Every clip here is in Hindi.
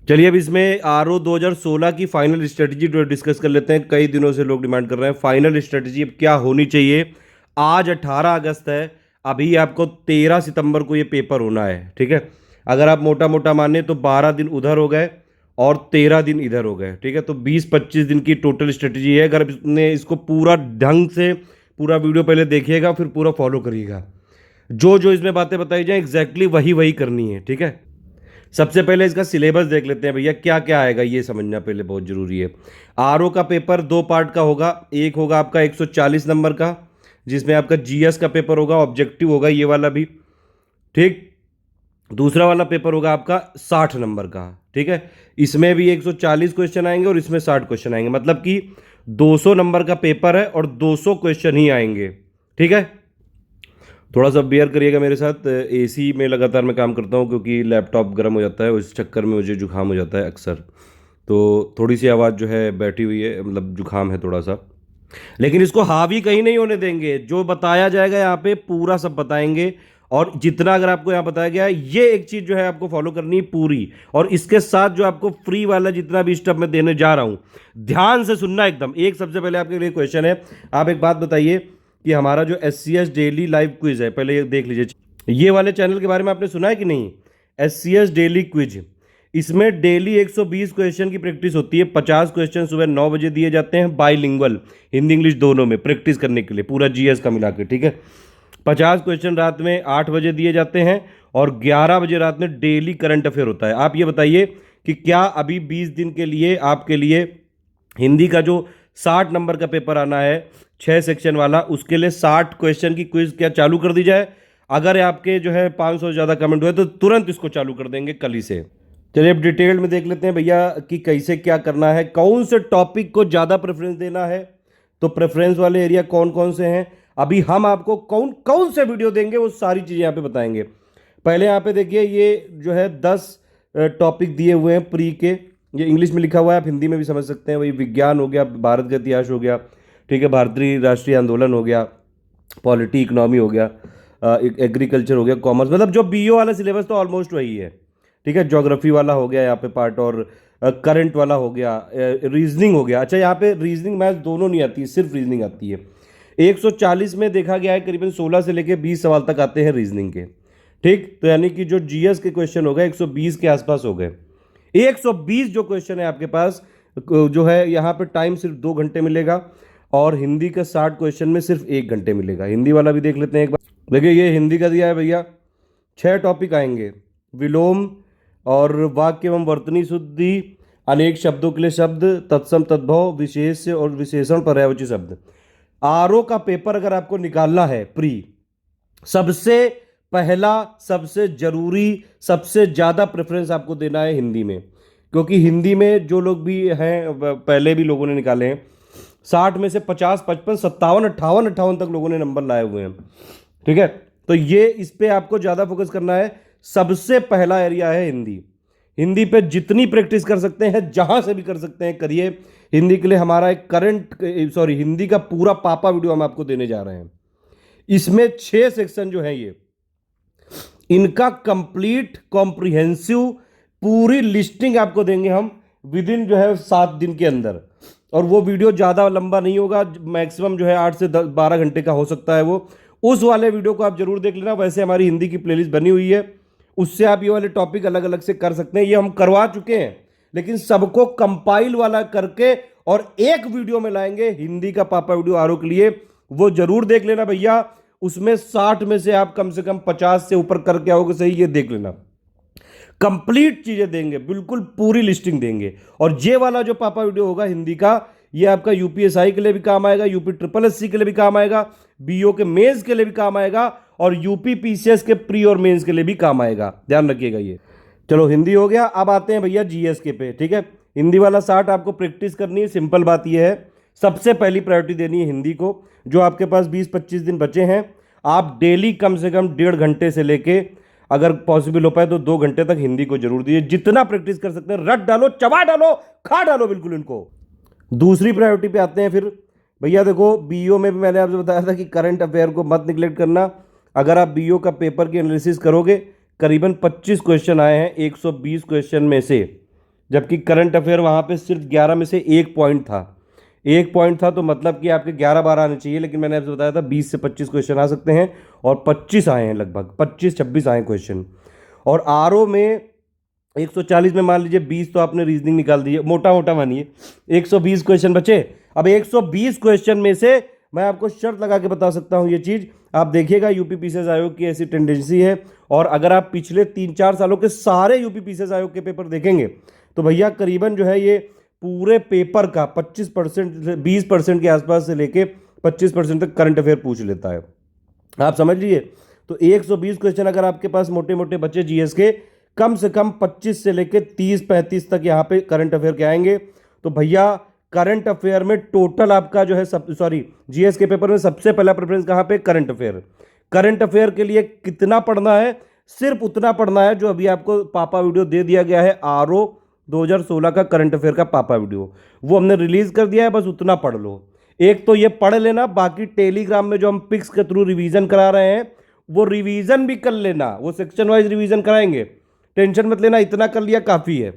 चलिए अब इसमें आरओ 2016 की फाइनल स्ट्रेटजी डिस्कस कर लेते हैं। कई दिनों से लोग डिमांड कर रहे हैं फाइनल स्ट्रेटजी अब क्या होनी चाहिए। आज 18 अगस्त है, अभी आपको 13 सितंबर को ये पेपर होना है, ठीक है। अगर आप मोटा मोटा माने तो 12 दिन उधर हो गए और 13 दिन इधर हो गए, ठीक है। तो 20-25 दिन की टोटल स्ट्रेटजी है। अगर इसने इसको पूरा ढंग से पूरा वीडियो पहले देखिएगा फिर पूरा फॉलो करिएगा। जो जो इसमें बातें बताई जाए एग्जैक्टली वही वही करनी है, ठीक है। सबसे पहले इसका सिलेबस देख लेते हैं भैया, क्या क्या आएगा ये समझना पहले बहुत जरूरी है। आरओ का पेपर दो पार्ट का होगा। एक होगा आपका 140 नंबर का, जिसमें आपका जीएस का पेपर होगा, ऑब्जेक्टिव होगा ये वाला भी, ठीक। दूसरा वाला पेपर होगा आपका 60 नंबर का, ठीक है। इसमें भी 140 क्वेश्चन आएंगे और इसमें 60 क्वेश्चन आएंगे, मतलब कि 200 नंबर का पेपर है और 200 क्वेश्चन ही आएंगे, ठीक है। थोड़ा सा बेयर करिएगा मेरे साथ, एसी में लगातार मैं काम करता हूँ क्योंकि लैपटॉप गर्म हो जाता है, उस चक्कर में मुझे जुकाम हो जाता है अक्सर। तो थोड़ी सी आवाज़ जो है बैठी हुई है, मतलब जुकाम है थोड़ा सा। लेकिन इसको हावी कहीं नहीं होने देंगे, जो बताया जाएगा यहाँ पे पूरा सब बताएंगे। और जितना अगर आपको यहाँ बताया गया है, ये एक चीज़ जो है आपको फॉलो करनी है पूरी। और इसके साथ जो आपको फ्री वाला जितना भी स्टेप मैं देने जा रहा हूँ, ध्यान से सुनना एकदम। एक सबसे पहले आपके लिए क्वेश्चन है, आप एक बात बताइए कि हमारा जो SCS डेली लाइव क्विज है, पहले ये देख लीजिए। ये वाले चैनल के बारे में आपने सुना है कि नहीं? SCS डेली क्विज, इसमें डेली 120 क्वेश्चन की प्रैक्टिस होती है। 50 क्वेश्चन सुबह 9 बजे दिए जाते हैं, बाईलिंगुअल, हिंदी इंग्लिश दोनों में प्रैक्टिस करने के लिए, पूरा जीएस का मिला के, ठीक है। 50 क्वेश्चन रात में 8 बजे दिए जाते हैं और 11 बजे रात में डेली करंट अफेयर होता है। आप ये बताइए कि क्या अभी 20 दिन के लिए आपके लिए हिंदी का जो 60 नंबर का पेपर आना है 6 सेक्शन वाला, उसके लिए 60 क्वेश्चन की क्विज क्या चालू कर दी जाए? अगर आपके जो है 500 ज़्यादा कमेंट हुए तो तुरंत इसको चालू कर देंगे कल ही से। चलिए अब डिटेल में देख लेते हैं भैया कि कैसे क्या करना है, कौन से टॉपिक को ज़्यादा प्रेफरेंस देना है। तो प्रेफरेंस वाले एरिया कौन कौन से हैं, अभी हम आपको कौन कौन से वीडियो देंगे वो सारी चीज़ें यहाँ पे बताएंगे। पहले यहाँ पे देखिए, ये जो है 10 टॉपिक दिए हुए हैं प्री के। ये इंग्लिश में लिखा हुआ है, आप हिंदी में भी समझ सकते हैं। वही विज्ञान हो गया, भारत का इतिहास हो गया, ठीक है, भारतीय राष्ट्रीय आंदोलन हो गया, पॉलिटी इकोनॉमी हो गया, एग्रीकल्चर हो गया, कॉमर्स, मतलब जो बीओ वाला सिलेबस तो ऑलमोस्ट वही है, ठीक है। ज्योग्राफी वाला हो गया यहाँ पे पार्ट, और करंट वाला हो गया, रीजनिंग हो गया। अच्छा, यहाँ पे रीजनिंग मैथ दोनों नहीं आती है, सिर्फ रीजनिंग आती है। 140 में देखा गया है करीबन 16 से लेके 20 सवाल तक आते हैं रीजनिंग के, ठीक। तो यानी कि जो जीएस के क्वेश्चन हो गए 120 के आसपास हो गए। 120 जो क्वेश्चन है आपके पास, जो है यहाँ पे टाइम सिर्फ 2 घंटे मिलेगा, और हिंदी का 60 क्वेश्चन में सिर्फ 1 घंटे मिलेगा। हिंदी वाला भी देख लेते हैं एक बार। देखिए ये हिंदी का दिया है भैया, 6 टॉपिक आएंगे। विलोम और वाक्य एवं वर्तनी शुद्धि, अनेक शब्दों के लिए शब्द, तत्सम तद्भव, विशेष और विशेषण, पर्यायवाची शब्द। आरओ का पेपर अगर आपको निकालना है प्री, सबसे पहला, सबसे जरूरी, सबसे ज्यादा प्रेफरेंस आपको देना है हिंदी में। क्योंकि हिंदी में जो लोग भी हैं, पहले भी लोगों ने निकाले हैं, 60 में से 50, 55, 57, 58 तक लोगों ने नंबर लाए हुए हैं, ठीक है। तो ये इस पे आपको ज्यादा फोकस करना है। सबसे पहला एरिया है हिंदी। हिंदी पे जितनी प्रैक्टिस कर सकते हैं, जहां से भी कर सकते हैं, करिए। हिंदी के लिए हमारा एक हिंदी का पूरा पापा वीडियो हम आपको देने जा रहे हैं। इसमें 6 सेक्शन जो है, ये इनका कंप्लीट कॉम्प्रिहेंसिव पूरी लिस्टिंग आपको देंगे हम विद इन जो है 7 दिन के अंदर। और वो वीडियो ज़्यादा लंबा नहीं होगा, मैक्सिमम जो है 8 से 12 घंटे का हो सकता है वो। उस वाले वीडियो को आप जरूर देख लेना। वैसे हमारी हिंदी की प्लेलिस्ट बनी हुई है, उससे आप ये वाले टॉपिक अलग अलग से कर सकते हैं। ये हम करवा चुके हैं, लेकिन सबको कंपाइल वाला करके और एक वीडियो में लाएंगे हिंदी का पापा वीडियो आरओ के लिए। वो जरूर देख लेना भैया। उसमें 60 में से आप कम से कम 50 से ऊपर करके आओगे, सही, ये देख लेना। कंप्लीट चीजें देंगे, बिल्कुल पूरी लिस्टिंग देंगे। और ये वाला जो पापा वीडियो होगा हिंदी का, ये आपका यूपीएसआई के लिए भी काम आएगा, यूपी ट्रिपल एससी के लिए भी काम आएगा, बीओ के मेंस के लिए भी काम आएगा, और यूपी पीसीएस के प्री और मेंस के लिए भी काम आएगा। ध्यान रखिएगा ये। चलो हिंदी हो गया, अब आते हैं भैया जीएस के पे, ठीक है। हिंदी वाला 60 आपको प्रैक्टिस करनी है। सिंपल बात यह है, सबसे पहली प्रायोरिटी देनी है हिंदी को। जो आपके पास 20-25 दिन बचे हैं, आप डेली कम से कम 1.5 घंटे से लेके, अगर पॉसिबल हो पाए तो 2 घंटे तक हिंदी को जरूर दीजिए। जितना प्रैक्टिस कर सकते हैं रट डालो, चबा डालो, खा डालो बिल्कुल इनको। दूसरी प्रायोरिटी पे आते हैं फिर भैया। देखो बीओ में भी मैंने आपसे बताया था कि करंट अफेयर को मत निगलेक्ट करना। अगर आप बीओ का पेपर की एनालिसिस करोगे, करीबन 25 क्वेश्चन आए हैं 120 क्वेश्चन में से, जबकि करंट अफेयर वहाँ पे सिर्फ 11 में से 1 पॉइंट था। 1 पॉइंट था, तो मतलब कि आपके 11-12 आने चाहिए, लेकिन मैंने आपसे बताया था 20 से 25 क्वेश्चन आ सकते हैं, और 25 आए हैं, लगभग 25-26 आए क्वेश्चन। और आरओ में 140 में मान लीजिए 20 तो आपने रीजनिंग निकाल दी है, मोटा मोटा मानिए 120 क्वेश्चन बचे। अब 120 क्वेश्चन में से मैं आपको शर्त लगा के बता सकता हूं ये चीज, आप देखिएगा यूपी पीसीएस आयोग की ऐसी टेंडेंसी है, और अगर आप पिछले 3-4 सालों के सारे यूपी पीसीएस आयोग के पेपर देखेंगे तो भैया करीबन जो है ये पूरे पेपर का 25% 20% के आसपास से लेके 25% तक करंट अफेयर पूछ लेता है, आप समझ लीजिए। तो 120 क्वेश्चन अगर आपके पास मोटे मोटे बच्चे जीएस के, कम से कम 25 से लेके 30-35 तक यहाँ पे करंट अफेयर के आएंगे। तो भैया करंट अफेयर में टोटल आपका जो है जीएस के पेपर में सबसे पहला प्रेफरेंस कहाँ पे, करंट अफेयर। करंट अफेयर के लिए कितना पढ़ना है, सिर्फ उतना पढ़ना है जो अभी आपको पापा वीडियो दे दिया गया है, आरओ 2016 का करंट अफेयर का पापा वीडियो, वो हमने रिलीज कर दिया है, बस उतना पढ़ लो। एक तो ये पढ़ लेना, बाकी टेलीग्राम में जो हम पिक्स के थ्रू रिवीजन करा रहे हैं वो रिवीजन भी कर लेना, वो सेक्शन वाइज रिवीजन कराएंगे, टेंशन मत लेना, इतना कर लिया काफ़ी है।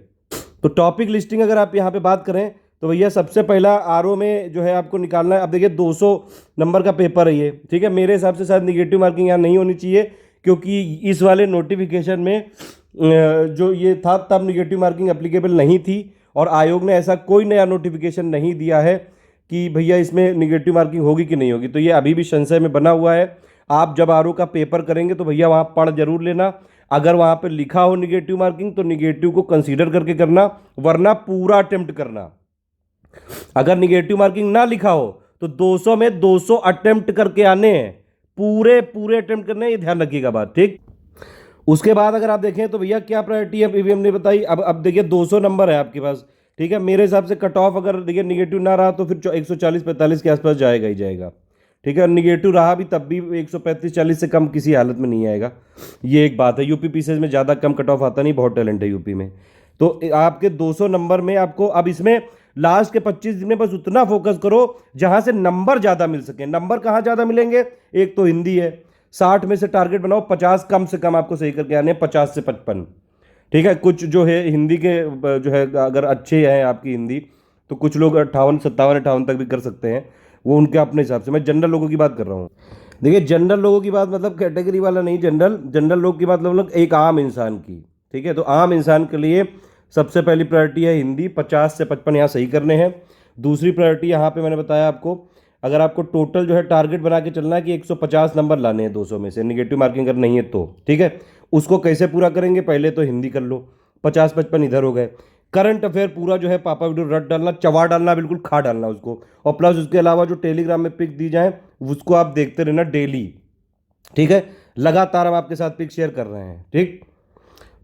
तो टॉपिक लिस्टिंग अगर आप यहाँ पे बात करें तो भैया सबसे पहला आरओ में जो है आपको निकालना है, अब देखिए 200 नंबर का पेपर है ये, ठीक है। मेरे हिसाब से शायद निगेटिव मार्किंग यहाँ नहीं होनी चाहिए, क्योंकि इस वाले नोटिफिकेशन में जो ये था तब निगेटिव मार्किंग एप्लीकेबल नहीं थी, और आयोग ने ऐसा कोई नया नोटिफिकेशन नहीं दिया है कि भैया इसमें निगेटिव मार्किंग होगी कि नहीं होगी। तो ये अभी भी संशय में बना हुआ है। आप जब आरओ का पेपर करेंगे तो भैया वहाँ पढ़ जरूर लेना, अगर वहाँ पे लिखा हो निगेटिव मार्किंग तो निगेटिव को कंसीडर करके करना, वरना पूरा अटेम्प्ट करना। अगर निगेटिव मार्किंग ना लिखा हो तो 200 में 200 अटेम्प्ट करके आने हैं, पूरे पूरे अटेम्प्ट करने हैं, ये ध्यान रखिएगा बात, ठीक। उसके बाद अगर आप देखें तो भैया क्या प्रायोरिटी है अभी हमने बताई। अब देखिए 200 नंबर है आपके पास, ठीक है। मेरे हिसाब से कट ऑफ अगर देखिए निगेटिव ना रहा तो फिर 140-45 के आसपास जाएगा ही जाएगा, ठीक है। निगेटिव रहा भी तब भी 135-40 से कम किसी हालत में नहीं आएगा, ये एक बात है। यूपी पीसीएस में ज़्यादा कम कट ऑफ आता नहीं, बहुत टैलेंट है यूपी में। तो आपके 200 नंबर में आपको अब इसमें लास्ट के 25 दिन में बस उतना फोकस करो जहां से नंबर ज़्यादा मिल सके। नंबर कहाँ ज़्यादा मिलेंगे, एक तो हिंदी है, 60 में से टारगेट बनाओ, 50 कम से कम आपको सही करके आने, 50 से 55, ठीक है। कुछ जो है हिंदी के जो है अगर अच्छे हैं आपकी हिंदी तो कुछ लोग 58-57-58 तक भी कर सकते हैं, वो उनके अपने हिसाब से। मैं जनरल लोगों की बात कर रहा हूँ। देखिए जनरल लोगों की बात मतलब कैटेगरी वाला नहीं, जनरल लोग की बात मतलब एक आम इंसान की, ठीक है। तो आम इंसान के लिए सबसे पहली प्रायोरिटी है हिंदी, 50 से 55 यहाँ सही करने हैं। दूसरी प्रायोरिटी यहाँ पे मैंने बताया आपको, अगर आपको टोटल जो है टारगेट बना के चलना है कि 150 नंबर लाने हैं 200 में से, निगेटिव मार्किंग अगर नहीं है तो, ठीक है। उसको कैसे पूरा करेंगे, पहले तो हिंदी कर लो, 50-55 इधर हो गए। करंट अफेयर पूरा जो है पापा वीडियो रट डालना, चवा डालना, बिल्कुल खा डालना उसको, और प्लस उसके अलावा जो टेलीग्राम में पिक दी जाए उसको आप देखते रहना डेली, ठीक है। लगातार हम आपके साथ पिक शेयर कर रहे हैं, ठीक।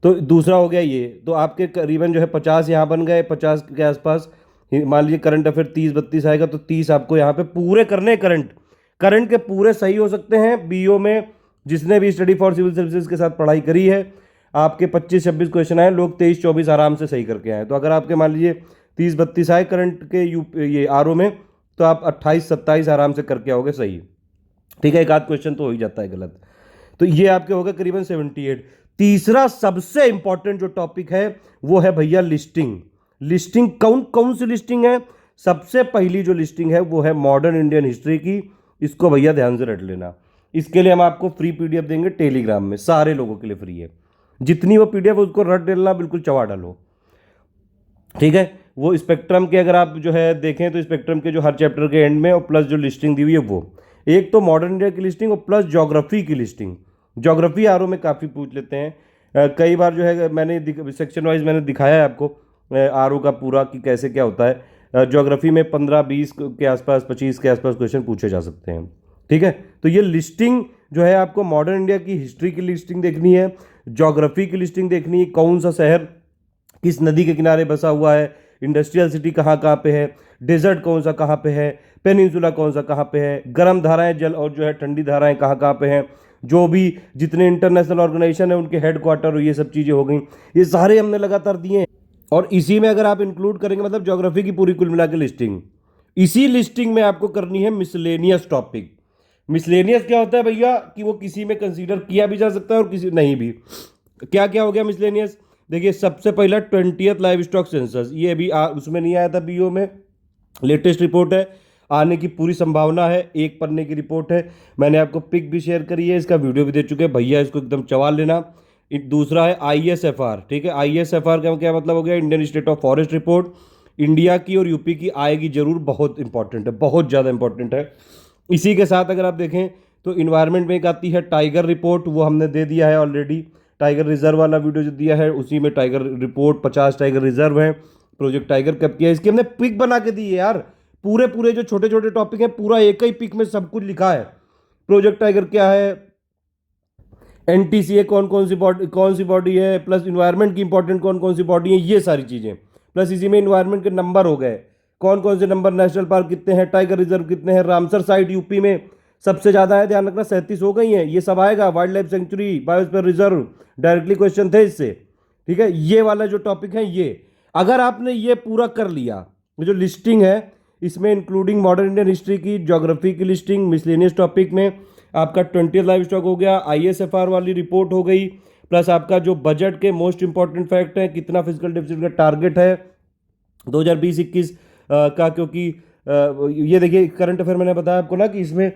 तो दूसरा हो गया ये, तो आपके करीबन जो है 50 यहाँ बन गए, 50 के आसपास। मान लीजिए करंट अफेयर 30-32 आएगा तो 30 आपको यहाँ पे पूरे करने। करंट के पूरे सही हो सकते हैं बीओ में, जिसने भी स्टडी फॉर सिविल सर्विसेज के साथ पढ़ाई करी है। आपके 25-26 क्वेश्चन आए, लोग 23-24 आराम से सही करके आए। तो अगर आपके मान लीजिए 30-32 आए करंट के ये आरओ में, तो आप 28-27 आराम से करके आओगे सही, ठीक है। एक आध क्वेश्चन तो हो ही जाता है गलत। तो ये आपके हो गए करीबन 78। तीसरा सबसे इंपॉर्टेंट जो टॉपिक है वो है भैया लिस्टिंग। लिस्टिंग कौन कौन सी लिस्टिंग है, सबसे पहली जो लिस्टिंग है वो है मॉडर्न इंडियन हिस्ट्री की, इसको भैया ध्यान से रट लेना। इसके लिए हम आपको फ्री पीडीएफ देंगे टेलीग्राम में, सारे लोगों के लिए फ्री है। जितनी वो पीडीएफ उसको रट डालना, बिल्कुल चवा डालो, ठीक है। वो स्पेक्ट्रम के अगर आप जो है देखें तो स्पेक्ट्रम के जो हर चैप्टर के एंड में और प्लस जो लिस्टिंग दी हुई है वो, एक तो मॉडर्न इंडिया की लिस्टिंग और प्लस ज्योग्राफी की लिस्टिंग। ज्योग्राफी आरओ में काफ़ी पूछ लेते हैं, कई बार जो है मैंने सेक्शन वाइज मैंने दिखाया है आपको आरओ का पूरा कि कैसे क्या होता है। ज्योग्राफी में 15-20 के आसपास, 25 के आसपास क्वेश्चन पूछे जा सकते हैं, ठीक है। तो ये लिस्टिंग जो है आपको मॉडर्न इंडिया की हिस्ट्री की लिस्टिंग देखनी है, ज्योग्राफी की लिस्टिंग देखनी है, कौन सा शहर किस नदी के किनारे बसा हुआ है, इंडस्ट्रियल सिटी कहाँ कहाँ पे है, डेजर्ट कौन सा कहाँ पे है, पेनिनसुला कौन सा कहाँ पे है, गर्म धाराएं जल और जो है ठंडी धाराएं कहाँ कहाँ पे हैं, जो भी जितने इंटरनेशनल ऑर्गेनाइजेशन है उनके हेडक्वार्टर, ये सब चीज़ें हो गई, ये सारे हमने लगातार दिए हैं। और इसी में अगर आप इंक्लूड करेंगे मतलब ज्योग्राफी की पूरी कुल मिला के लिस्टिंग, इसी लिस्टिंग में आपको करनी है मिसलेनियस टॉपिक। मिसलेनियस क्या होता है भैया कि वो किसी में कंसीडर किया भी जा सकता है और किसी नहीं भी। क्या क्या हो गया मिसलेनियस, देखिए सबसे पहला 20th लाइव स्टॉक सेंसस, ये अभी उसमें नहीं आया था बीओ में, लेटेस्ट रिपोर्ट है, आने की पूरी संभावना है, 1 पन्ने की रिपोर्ट है। मैंने आपको पिक भी शेयर करी है, इसका वीडियो भी दे चुके हैं भैया, इसको एकदम चवा लेना। दूसरा है ISFR, ठीक है, ISFR का क्या मतलब हो गया, Indian state of forest report, India की और यूपी की आएगी जरूर, बहुत इंपॉर्टेंट है, बहुत ज़्यादा इंपॉर्टेंट है। इसी के साथ अगर आप देखें तो इन्वायरमेंट में एक आती है टाइगर रिपोर्ट, वो हमने दे दिया है ऑलरेडी। टाइगर रिजर्व वाला वीडियो जो दिया है उसी में टाइगर रिपोर्ट, 50 टाइगर रिजर्व है, प्रोजेक्ट टाइगर कब किया है, इसकी हमने पिक बना के दी है यार। पूरे पूरे जो छोटे छोटे टॉपिक हैं पूरा एक ही पिक में सब कुछ लिखा है। प्रोजेक्ट टाइगर क्या है, NTCA कौन सी बॉडी है, प्लस इन्वायरमेंट की इंपॉर्टेंट कौन कौन सी बॉडी है, ये सारी चीज़ें, प्लस इसी में इन्वायरमेंट के नंबर हो गए, कौन कौन से नंबर, नेशनल पार्क कितने हैं, टाइगर रिजर्व कितने हैं, रामसर साइट यूपी में सबसे ज़्यादा है, ध्यान रखना 37 हो गई हैं, ये सब आएगा, wild life sanctuary, biosphere reserve, directly question थे इससे, ठीक है। ये वाला जो टॉपिक है ये, अगर आपने ये पूरा कर लिया, जो लिस्टिंग है इसमें इंक्लूडिंग मॉडर्न इंडियन हिस्ट्री की, ज्योग्राफी की लिस्टिंग, मिसलेनियस टॉपिक में आपका 20th लाइव स्टॉक हो गया, ISFR वाली रिपोर्ट हो गई, प्लस आपका जो बजट के मोस्ट इंपॉर्टेंट फैक्ट है, कितना फिजिकल डेफिसिट का टारगेट है 2020-21 का, क्योंकि ये देखिए करंट अफेयर मैंने बताया आपको ना कि इसमें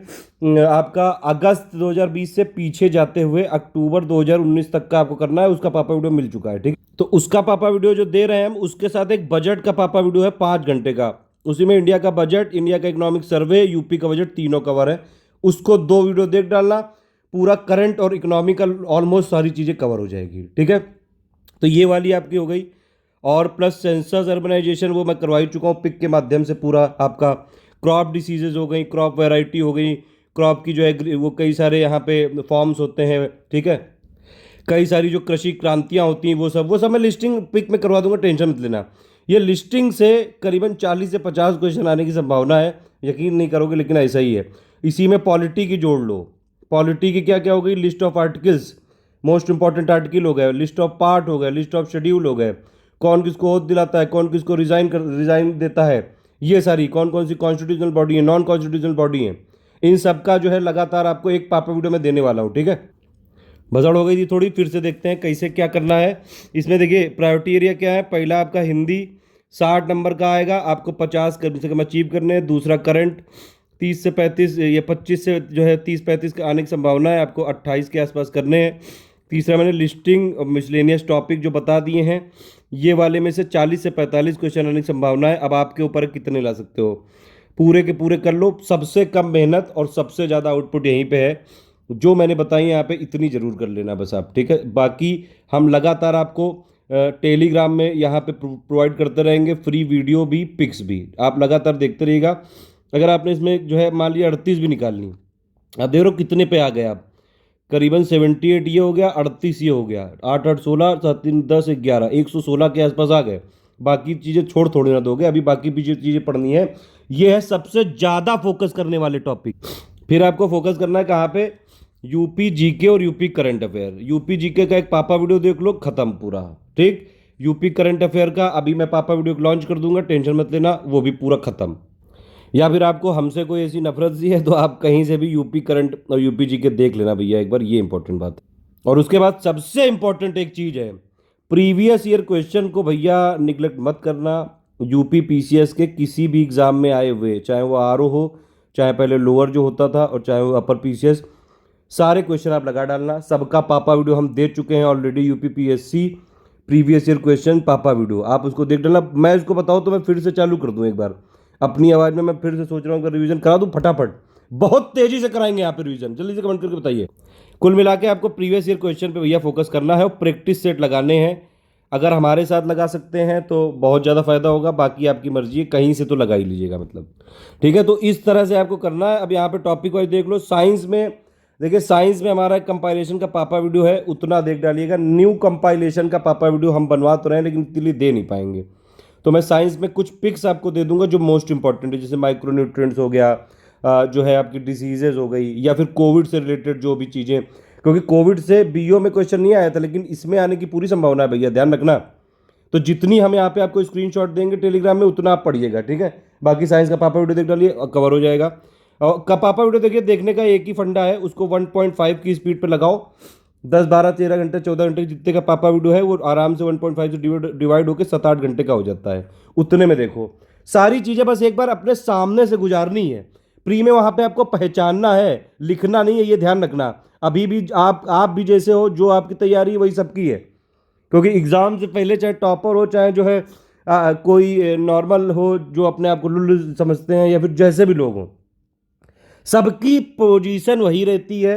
आपका अगस्त 2020 से पीछे जाते हुए अक्टूबर 2019 तक का आपको करना है, उसका पापा वीडियो मिल चुका है, ठीक। तो उसका पापा वीडियो जो दे रहे हैं हम, उसके साथ एक बजट का पापा वीडियो है 5 घंटे का, उसी में इंडिया का बजट, इंडिया का इकोनॉमिक सर्वे, यूपी का बजट, तीनों कवर है, उसको 2 वीडियो देख डालना, पूरा करंट और इकोनॉमिकल ऑलमोस्ट सारी चीज़ें कवर हो जाएगी, ठीक है। तो ये वाली आपकी हो गई, और प्लस सेंसस अर्बनाइजेशन वो मैं करवा ही चुका हूँ पिक के माध्यम से पूरा आपका, क्रॉप डिसीजेज हो गई, क्रॉप वैरायटी हो गई, क्रॉप की जो है वो कई सारे यहाँ पे फॉर्म्स होते हैं, ठीक है, कई सारी जो कृषि क्रांतियाँ होती हैं वो सब मैं लिस्टिंग पिक में करवा दूंगा, टेंशन मत लेना। ये लिस्टिंग से करीबन 40 से 50 क्वेश्चन आने की संभावना है, यकीन नहीं करोगे लेकिन ऐसा ही है। इसी में पॉलिटी की जोड़ लो, पॉलिटी की क्या क्या हो गई, list of articles, most important article हो गए, लिस्ट ऑफ पार्ट हो गए, लिस्ट ऑफ शेड्यूल हो गए, कौन किसको ओथ दिलाता है, कौन किसको रिजाइन देता है, ये सारी कौन कौन सी कॉन्स्टिट्यूशनल बॉडी है, नॉन कॉन्स्टिट्यूशनल बॉडी है, इन सब का जो है लगातार आपको एक पापा वीडियो में देने वाला हूँ, ठीक है। भसड़ हो गई थी थोड़ी, फिर से देखते हैं कैसे क्या करना है। इसमें देखिए प्रायोरिटी एरिया क्या है, पहला आपका हिंदी 60 नंबर का आएगा, आपको 50 कम से कम अचीव करने हैं। दूसरा करंट 30 से 35 या 25 से जो है 30-35 के आने की संभावना है, आपको 28 के आसपास करने हैं। तीसरा मैंने लिस्टिंग और मिसलेनियस टॉपिक जो बता दिए हैं, ये वाले में से 40 से 45 क्वेश्चन आने की संभावना है। अब आपके ऊपर कितने ला सकते हो, पूरे के पूरे कर लो, सबसे कम मेहनत और सबसे ज़्यादा आउटपुट यहीं पे है, जो मैंने बताई यहाँ पे इतनी ज़रूर कर लेना बस आप, ठीक है। बाकी हम लगातार आपको टेलीग्राम में यहाँ पे प्रोवाइड करते रहेंगे, फ्री वीडियो भी, पिक्स भी, आप लगातार देखते रहिएगा। अगर आपने इसमें जो है मान लिया 38 भी निकालनी, आप देख रहे हो कितने पे आ गए आप, करीबन 78 ये हो गया, 38 ये हो गया, 8 8 16 7 3 10 11, 116 के आसपास आ गए। बाकी चीज़ें छोड़ थोड़ी ना दोगे, अभी बाकी पीछे चीज़ें पढ़नी है। ये है सबसे ज़्यादा फोकस करने वाले टॉपिक। फिर आपको फोकस करना है कहाँ पे, यूपी जीके और UP current affair. UP GK का एक पापा वीडियो देख लो, खत्म पूरा, ठीक। यूपी करंट अफेयर का अभी मैं पापा वीडियो लॉन्च कर दूंगा, टेंशन मत लेना, वो भी पूरा खत्म। या फिर आपको हमसे कोई ऐसी नफरत सी है तो आप कहीं से भी यूपी करंट और यूपी जीके देख लेना भैया एक बार, ये इंपॉर्टेंट बात है। और उसके बाद सबसे इंपॉर्टेंट एक चीज़ है, प्रीवियस ईयर क्वेश्चन को भैया निगलेक्ट मत करना। यूपी पीसीएस के किसी भी एग्जाम में आए हुए, चाहे वो आरओ हो, चाहे पहले लोअर जो होता था, और चाहे वो अपर पीसीएस, सारे क्वेश्चन आप लगा डालना। सबका पापा वीडियो हम दे चुके हैं already, UP PSC previous year question पापा वीडियो, आप उसको देख डालना। मैं इसको बताऊँ तो मैं फिर से चालू कर दूँ एक बार अपनी आवाज़ में, मैं फिर से सोच रहा हूँ कि रिवीजन करा दूँ फटाफट, बहुत तेज़ी से कराएंगे यहाँ पे रिवीजन, जल्दी से कमेंट करके बताइए। कुल मिला के आपको प्रीवियस ईयर क्वेश्चन पे भैया फोकस करना है और प्रैक्टिस सेट लगाने हैं। अगर हमारे साथ लगा सकते हैं तो बहुत ज़्यादा फायदा होगा, बाकी आपकी मर्जी है, कहीं से तो लगा ही लीजिएगा मतलब, ठीक है। तो इस तरह से आपको करना है। अब यहाँ पे टॉपिक वाइज देख लो। साइंस में देखिए, साइंस में हमारा कंपाइलेशन का पापा वीडियो है, उतना देख डालिएगा। न्यू कंपाइलेशन का पापा वीडियो हम बनवा तो रहे हैं लेकिन इतनी दे नहीं पाएंगे, तो मैं साइंस में कुछ पिक्स आपको दे दूंगा जो मोस्ट इंपॉर्टेंट है, जैसे माइक्रोन्यूट्रिएंट्स हो गया, जो है आपकी डिसीजेज हो गई, या फिर कोविड से रिलेटेड जो भी चीज़ें, क्योंकि कोविड से बीओ में क्वेश्चन नहीं आया था लेकिन इसमें आने की पूरी संभावना है भैया, ध्यान रखना। तो जितनी हम यहाँ पे आपको स्क्रीनशॉट देंगे टेलीग्राम में, उतना आप पढ़िएगा, ठीक है। बाकी साइंस का पापा वीडियो देख डालिए, कवर हो जाएगा। और का पापा वीडियो देखिए, देखने का एक ही फंडा है, उसको 1.5 की स्पीड पे लगाओ, 10 12 13 घंटे 14 घंटे जितने का पापा वीडियो है वो आराम से 1.5 से डिवाइड होकर 7 8 घंटे का हो जाता है। उतने में देखो सारी चीजें बस एक बार अपने सामने से गुजारनी है। प्री में वहां पे आपको पहचानना है, लिखना नहीं है, ये ध्यान रखना। अभी भी आप भी जैसे हो, जो आपकी तैयारी है वही सबकी है। क्योंकि एग्जाम से पहले चाहे टॉपर हो चाहे जो है कोई नॉर्मल हो जो अपने आप को लुल्लु समझते हैं या फिर जैसे भी लोग हों, सबकी पोजीशन वही रहती है।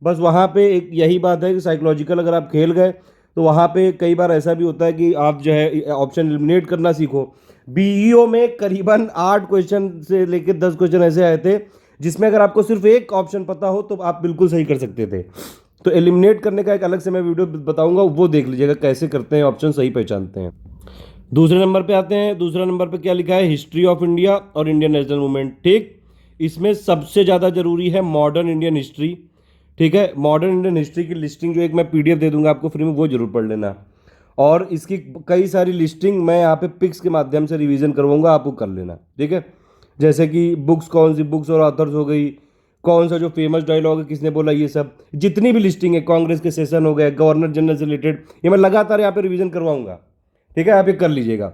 बस वहाँ पे एक यही बात है कि साइकोलॉजिकल अगर आप खेल गए तो वहाँ पे कई बार ऐसा भी होता है कि आप जो है ऑप्शन एलिमिनेट करना सीखो। बीईओ में करीबन 8 क्वेश्चन से लेकर 10 क्वेश्चन ऐसे आए थे जिसमें अगर आपको सिर्फ एक ऑप्शन पता हो तो आप बिल्कुल सही कर सकते थे। तो एलिमिनेट करने का एक अलग से मैं वीडियो बताऊंगा, वो देख लीजिएगा कैसे करते हैं, ऑप्शन सही पहचानते हैं। दूसरे नंबर पे आते हैं। दूसरा नंबर पे क्या लिखा है, हिस्ट्री ऑफ इंडिया और इंडियन नेशनल मूवमेंट। ठीक, इसमें सबसे ज़्यादा जरूरी है मॉडर्न इंडियन हिस्ट्री। ठीक है, मॉडर्न इंडियन हिस्ट्री की लिस्टिंग जो एक मैं पीडीएफ दे दूंगा आपको फ्री में, वो जरूर पढ़ लेना। और इसकी कई सारी लिस्टिंग मैं यहाँ पे पिक्स के माध्यम से रिवीजन करवाऊंगा, आप वो कर लेना। ठीक है, जैसे कि बुक्स, कौन सी बुक्स और ऑथर्स हो गई, कौन सा जो फेमस डायलॉग है किसने बोला, ये सब जितनी भी लिस्टिंग है, कांग्रेस के सेशन हो गए, गवर्नर जनरल से रिलेटेड, ये मैं लगातार यहाँ पे रिवीजन करवाऊंगा। ठीक है, आप ये कर लीजिएगा।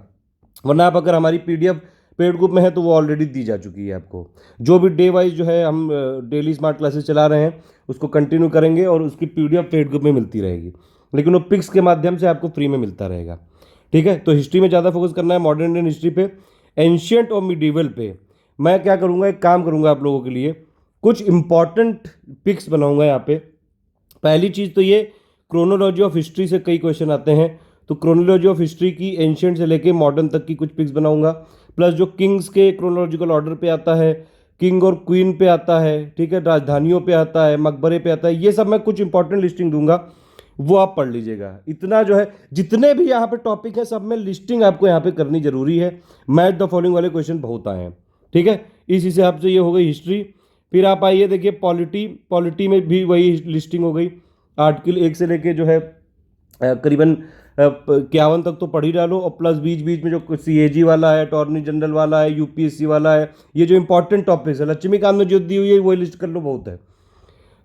वरना आप अगर हमारी पीडीएफ पेड ग्रुप में है तो वो ऑलरेडी दी जा चुकी है आपको। जो भी डे वाइज जो है हम डेली स्मार्ट क्लासेस चला रहे हैं उसको कंटिन्यू करेंगे और उसकी पीडीएफ पेड ग्रुप में मिलती रहेगी, लेकिन वो पिक्स के माध्यम से आपको फ्री में मिलता रहेगा। ठीक है, तो हिस्ट्री में ज़्यादा फोकस करना है, मॉडर्न इंडियन हिस्ट्री पे, एंशियंट और मिडीवल पे। मैं क्या करूँगा, एक काम करूँगा आप लोगों के लिए, कुछ इंपॉर्टेंट पिक्स बनाऊँगा यहाँ पे। पहली चीज़ तो ये, क्रोनोलॉजी ऑफ हिस्ट्री से कई क्वेश्चन आते हैं, तो क्रोनोलॉजी ऑफ हिस्ट्री की एंशियंट से लेके मॉडर्न तक की कुछ पिक्स बनाऊंगा। प्लस जो किंग्स के क्रोनोलॉजिकल ऑर्डर पे आता है, किंग और क्वीन पे आता है, ठीक है, राजधानियों पे आता है, मकबरे पे आता है, ये सब मैं कुछ इंपॉर्टेंट लिस्टिंग दूंगा, वो आप पढ़ लीजिएगा। इतना जो है, जितने भी यहाँ पे टॉपिक है सब में लिस्टिंग आपको यहाँ पे करनी जरूरी है। मैच द फॉलोइंग वाले क्वेश्चन बहुत आए हैं। ठीक है, इस हिसाब से ये हो गई हिस्ट्री। फिर आप आइए देखिए पॉलिटी, पॉलिटी में भी वही लिस्टिंग हो गई। आर्टिकल 1 से लेके जो है करीबन 51 तक तो पढ़ ही डालो, और प्लस बीच बीच में जो सीएजी वाला है, अटॉर्नी जनरल वाला है, यूपीएससी वाला है, ये जो इंपॉर्टेंट टॉपिक्स है लक्ष्मीकांत में जो दी हुई है वो लिस्ट कर लो, बहुत है।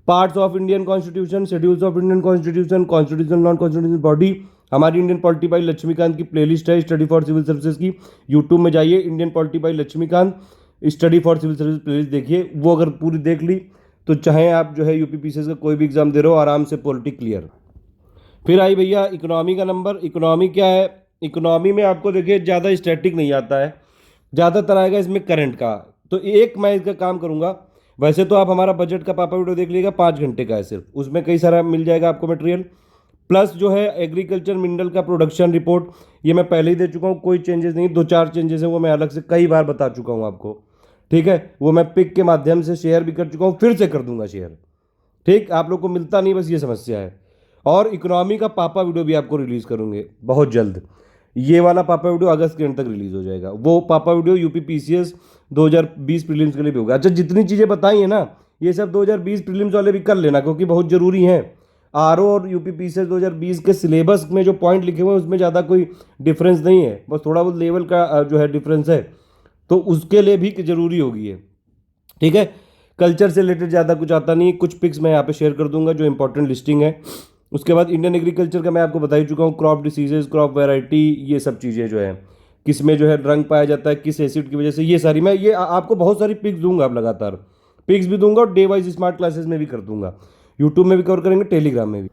Parts of Indian constitution, schedules of Indian constitution, constitution non constitution body, हमारी इंडियन पॉलिटी बाई लक्ष्मीकांत की प्लेलिस्ट है, स्टडी फॉर सिविल सर्विसेज की। यूट्यूब में जाइए, Indian polity by Laxmikanth study for civil service playlist देखिए, वो अगर पूरी देख ली तो चाहे आप जो है यूपीपीसीएस का कोई भी एग्जाम दे रहे हो, आराम से पॉलिटी क्लियर। फिर आई भैया इकोनॉमी का नंबर। इकोनॉमी क्या है, इकोनॉमी में आपको देखिए ज़्यादा स्टैटिक नहीं आता है, ज़्यादातर आएगा इसमें करंट का। तो एक मैं इसका काम करूँगा, वैसे तो आप हमारा बजट का पापा वीडियो देख लीजिएगा, 5 घंटे का है सिर्फ, उसमें कई सारा मिल जाएगा आपको मटेरियल। प्लस जो है एग्रीकल्चर मिनरल का प्रोडक्शन रिपोर्ट, ये मैं पहले ही दे चुका हूँ, कोई चेंजेस नहीं, 2 4 चेंजेस हैं वो मैं अलग से कई बार बता चुका हूँ आपको। ठीक है, वो मैं पिक के माध्यम से शेयर भी कर चुका हूँ, फिर से कर दूंगा शेयर। ठीक, आप लोग को मिलता नहीं, बस ये समस्या है। और इकोनॉमी का पापा वीडियो भी आपको रिलीज़ करूँगे बहुत जल्द। ये वाला पापा वीडियो अगस्त के एंड तक रिलीज़ हो जाएगा। वो पापा वीडियो यूपी पीसीएस 2020 प्रीलिम्स के लिए भी होगा। अच्छा, जितनी चीज़ें बताई हैं ना, ये सब 2020 प्रीलिम्स वाले भी कर लेना, क्योंकि बहुत ज़रूरी हैं। आरओ और यूपी पीसीएस 2020 के सिलेबस में जो पॉइंट लिखे हुए हैं उसमें ज़्यादा कोई डिफरेंस नहीं है, बस थोड़ा बहुत लेवल का जो है डिफरेंस है, तो उसके लिए भी ज़रूरी होगी ये। ठीक है, कल्चर से रिलेटेड ज़्यादा कुछ आता नहीं है, कुछ पिक्स मैं यहाँ पे शेयर कर दूंगा जो इंपॉर्टेंट लिस्टिंग है। उसके बाद इंडियन एग्रीकल्चर का मैं आपको बता ही चुका हूँ, क्रॉप डिसीजेज, क्रॉप वैरायटी, ये सब चीज़ें जो है, किस में जो है रंग पाया जाता है, किस एसिड की वजह से, ये सारी मैं आपको बहुत सारी पिक्स दूंगा। अब लगातार पिक्स भी दूंगा और डे वाइज स्मार्ट क्लासेस में भी कर दूंगा, यूट्यूब में भी कवर करेंगे, टेलीग्राम में भी।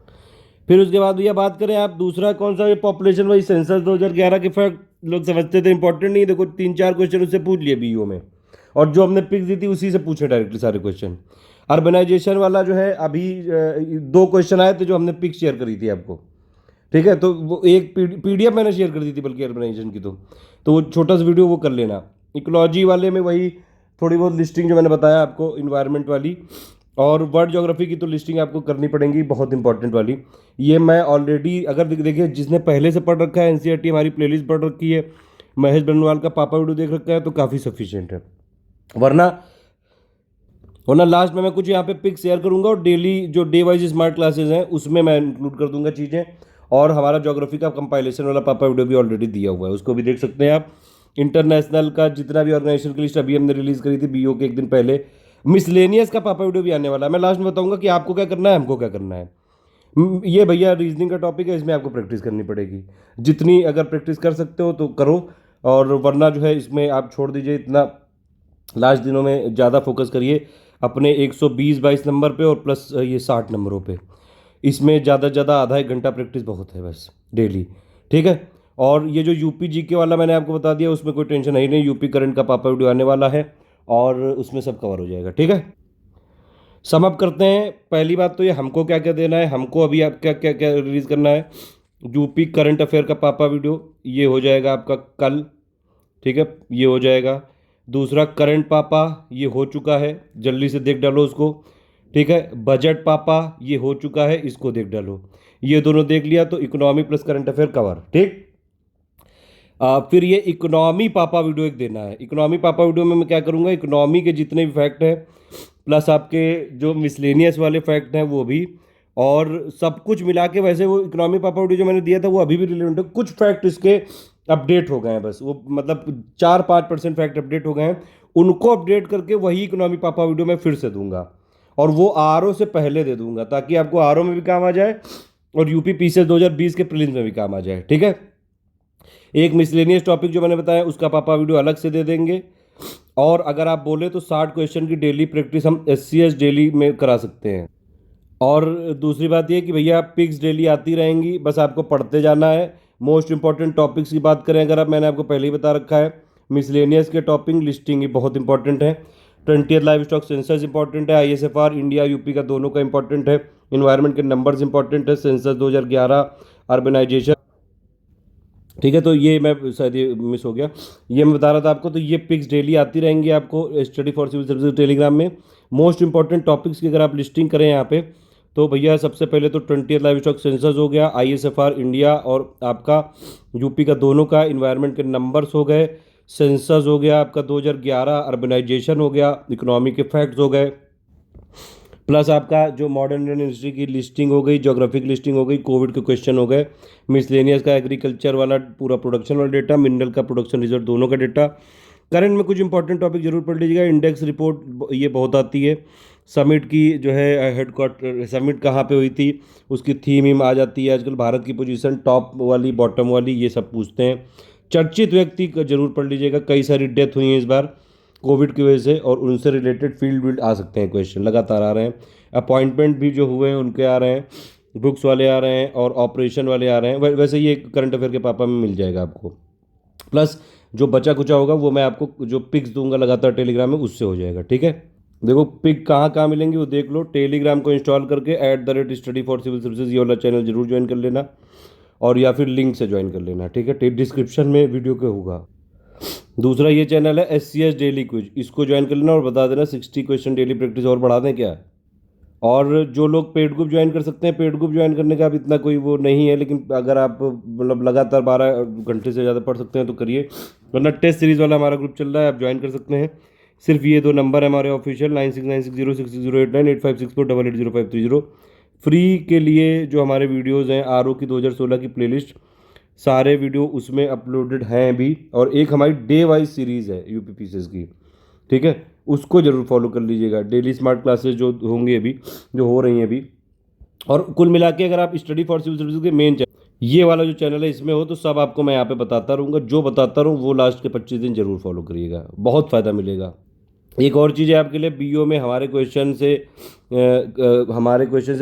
फिर उसके बाद भैया बात करें आप दूसरा कौन सा, ये पॉपुलेशन वाइज सेंसस 2011 के फैक्ट लोग समझते थे इंपॉर्टेंट नहीं, देखो 3 4 क्वेश्चन उससे पूछ लिए बीईओ में, और जो हमने पिक्स दी थी उसी से पूछे डायरेक्टली सारे क्वेश्चन। अर्बनाइजेशन वाला जो है अभी 2 क्वेश्चन आए थे जो हमने पिक शेयर करी थी आपको। ठीक है, तो वो एक पीडीएफ मैंने शेयर कर दी थी बल्कि अर्बनाइजेशन की, तो वो छोटा सा वीडियो वो कर लेना। इकोलॉजी वाले में वही थोड़ी बहुत लिस्टिंग जो मैंने बताया आपको, इन्वायरमेंट वाली, और वर्ल्ड ज्योग्राफी की तो लिस्टिंग आपको करनी पड़ेगी, बहुत इंपॉर्टेंट वाली। ये मैं ऑलरेडी, अगर देखिए जिसने पहले से पढ़ रखा है, एनसीईआरटी हमारी प्लेलिस्ट पढ़ रखी है, महेश बनवाल का पापा वीडियो देख रखा है, तो काफ़ी सफिशिएंट है। वरना लास्ट में मैं कुछ यहाँ पे पिक शेयर करूँगा, और डेली जो डे वाइज स्मार्ट क्लासेस हैं उसमें मैं इंक्लूड कर दूंगा चीज़ें। और हमारा ज्योग्राफी का कंपाइलेशन वाला पापा वीडियो भी ऑलरेडी दिया हुआ है, उसको भी देख सकते हैं आप। इंटरनेशनल का जितना भी ऑर्गेनाइजेशन की लिस्ट अभी हमने रिलीज़ करी थी बीओ के एक दिन पहले, मिसलेनियस का पापा वीडियो भी आने वाला है। मैं लास्ट में बताऊंगा कि आपको क्या करना है, हमको क्या करना है। ये भैया रीजनिंग का टॉपिक है, इसमें आपको प्रैक्टिस करनी पड़ेगी। जितनी अगर प्रैक्टिस कर सकते हो तो करो, और वरना जो है इसमें आप छोड़ दीजिए। इतना लास्ट दिनों में ज़्यादा फोकस करिए अपने 120-22 नंबर पे और प्लस ये 60 नंबरों पे। इसमें ज़्यादा से ज़्यादा आधा एक घंटा प्रैक्टिस बहुत है बस डेली। ठीक है। और ये जो यूपी जीके वाला मैंने आपको बता दिया, उसमें कोई टेंशन है ही नहीं। यूपी करंट का पापा वीडियो आने वाला है और उसमें सब कवर हो जाएगा। ठीक है। सम अप करते हैं। पहली बात तो ये, हमको क्या क्या देना है, हमको अभी आप क्या क्या क्या रिलीज करना है। यूपी करंट अफेयर का पापा वीडियो ये हो जाएगा आपका कल। ठीक है, ये हो जाएगा। दूसरा करंट पापा ये हो चुका है, जल्दी से देख डालो उसको। ठीक है। बजट पापा ये हो चुका है, इसको देख डालो। ये दोनों देख लिया तो economy plus current affair cover. ठीक। फिर ये इकोनॉमी पापा वीडियो एक देना है। इकोनॉमी पापा वीडियो में मैं क्या करूँगा, इकोनॉमी के जितने भी फैक्ट हैं प्लस आपके जो मिसलेनियस वाले फैक्ट हैं वो भी, और सब कुछ मिला के। वैसे वो इकोनॉमी पापा वीडियो जो मैंने दिया था वो अभी भी रिलेवेंट है। कुछ फैक्ट इसके अपडेट हो गए हैं बस, वो मतलब 4-5% फैक्ट अपडेट हो गए हैं। उनको अपडेट करके वही इकोनॉमी पापा वीडियो मैं फिर से दूंगा, और वो आरओ से पहले दे दूंगा, ताकि आपको आरओ में भी काम आ जाए और यूपी पीसीएस 2020 के प्रीलिम्स में भी काम आ जाए। ठीक है। एक मिसलेनियस टॉपिक जो मैंने बताया उसका पापा वीडियो अलग से दे देंगे। और अगर आप बोले तो 60 क्वेश्चन की डेली प्रैक्टिस हम एससीएस डेली में करा सकते हैं। और दूसरी बात ये कि भैया पिक्स डेली आती रहेंगी, बस आपको पढ़ते जाना है। मोस्ट इंपॉर्टेंट टॉपिक्स की बात करें अगर आप, मैंने आपको पहले ही बता रखा है, मिसलेनियस के टॉपिक लिस्टिंग ही बहुत इंपॉर्टेंट है। 20th live stock census important है। आईएसएफआर इंडिया यूपी का दोनों का इंपॉर्टेंट है। इन्वायरमेंट के नंबर्स इंपॉर्टेंट है। Census 2011, urbanisation. ठीक है। तो ये मैं शायद ये मिस हो गया, ये मैं बता रहा था आपको। तो ये पिक्स डेली आती रहेंगी आपको study for civil services Telegram में। मोस्ट इंपॉर्टेंट टॉपिक्स की अगर आप लिस्टिंग करें यहाँ पे, तो भैया सबसे पहले तो 20th लाइव स्टॉक सेंसस हो गया, आईएसएफआर इंडिया और आपका यूपी का दोनों का, इन्वायरमेंट के नंबर्स हो गए, सेंसस हो गया आपका 2011, अर्बनाइजेशन हो गया, इकोनॉमी के फैक्ट्स हो गए, प्लस आपका जो मॉडर्न इंडियन हिस्ट्री की लिस्टिंग हो गई, ज्योग्राफिक लिस्टिंग हो गई, कोविड के क्वेश्चन हो गए, मिसलेनियस का एग्रीकल्चर वाला पूरा प्रोडक्शन वाला डेटा, मिनरल का प्रोडक्शन रिजल्ट दोनों का डेटा। करंट में कुछ इंपॉर्टेंट टॉपिक जरूर पढ़ लीजिएगा। इंडेक्स रिपोर्ट ये बहुत आती है। समिट की जो है हेडक्वार्टर, समिट कहाँ पे हुई थी उसकी थीम आ जाती है आजकल। भारत की पोजीशन टॉप वाली, बॉटम वाली, ये सब पूछते हैं। चर्चित व्यक्ति का जरूर पढ़ लीजिएगा, कई सारी डेथ हुई हैं इस बार कोविड की वजह से, और उनसे रिलेटेड फील्ड आ सकते हैं क्वेश्चन, लगातार आ रहे हैं। अपॉइंटमेंट भी जो हुए हैं उनके आ रहे हैं, बुक्स वाले आ रहे हैं और ऑपरेशन वाले आ रहे हैं। वैसे ये करंट अफेयर के पापा में मिल जाएगा आपको। प्लस जो बचा कुचा होगा वो मैं आपको जो पिक्स दूंगा लगातार टेलीग्राम में, उससे हो जाएगा। ठीक है। देखो पिक कहाँ कहाँ मिलेंगे वो देख लो। टेलीग्राम को इंस्टॉल करके @study for civil services ये वाला चैनल जरूर ज्वाइन कर लेना, और या फिर लिंक से ज्वाइन कर लेना। ठीक है। डिस्क्रिप्शन में वीडियो के होगा। दूसरा ये चैनल है एससीएस डेली क्विज, इसको ज्वाइन कर लेना और बता देना 60 क्वेश्चन डेली प्रैक्टिस और बढ़ा दें क्या। और जो लोग पेड ग्रुप ज्वाइन कर सकते हैं, पेड ग्रुप ज्वाइन करने का अब इतना कोई वो नहीं है, लेकिन अगर आप मतलब लगातार 12 घंटे से ज़्यादा पढ़ सकते हैं तो करिए, वरना टेस्ट सीरीज़ वाला हमारा ग्रुप चल रहा है, आप ज्वाइन कर सकते हैं। सिर्फ ये 2 नंबर है हमारे ऑफिशियल, 9696066089, 8564880530। फ्री के लिए जो हमारे वीडियोज़ हैं आरओ की 2016 की प्लेलिस्ट, सारे वीडियो उसमें अपलोडेड हैं अभी, और एक हमारी डे वाइज सीरीज़ है यूपी पीसीएस की। ठीक है। उसको जरूर फॉलो कर लीजिएगा। डेली स्मार्ट क्लासेस जो होंगे अभी, जो हो रही हैं अभी। और कुल मिला के अगर आप स्टडी फॉर सिविल सर्विसेज के मेन चैनल, ये वाला जो चैनल है इसमें हो, तो सब आपको मैं यहाँ पे बताता रहूँगा। जो बताता रहूँ वो लास्ट के 25 दिन जरूर फॉलो करिएगा, बहुत फ़ायदा मिलेगा। एक और चीज़ है आपके लिए, बीओ में हमारे क्वेश्चन से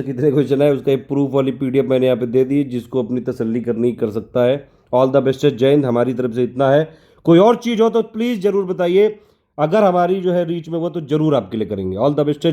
कितने क्वेश्चन है उसका एक प्रूफ वाली पीडीएफ मैंने यहाँ पे दे दी, जिसको अपनी तसल्ली करनी कर सकता है। ऑल द बेस्ट है। जय हिंद। हमारी तरफ से इतना है। कोई और चीज़ हो तो प्लीज़ ज़रूर बताइए, अगर हमारी जो है रीच में हुआ तो ज़रूर आपके लिए करेंगे। ऑल द बेस्ट है।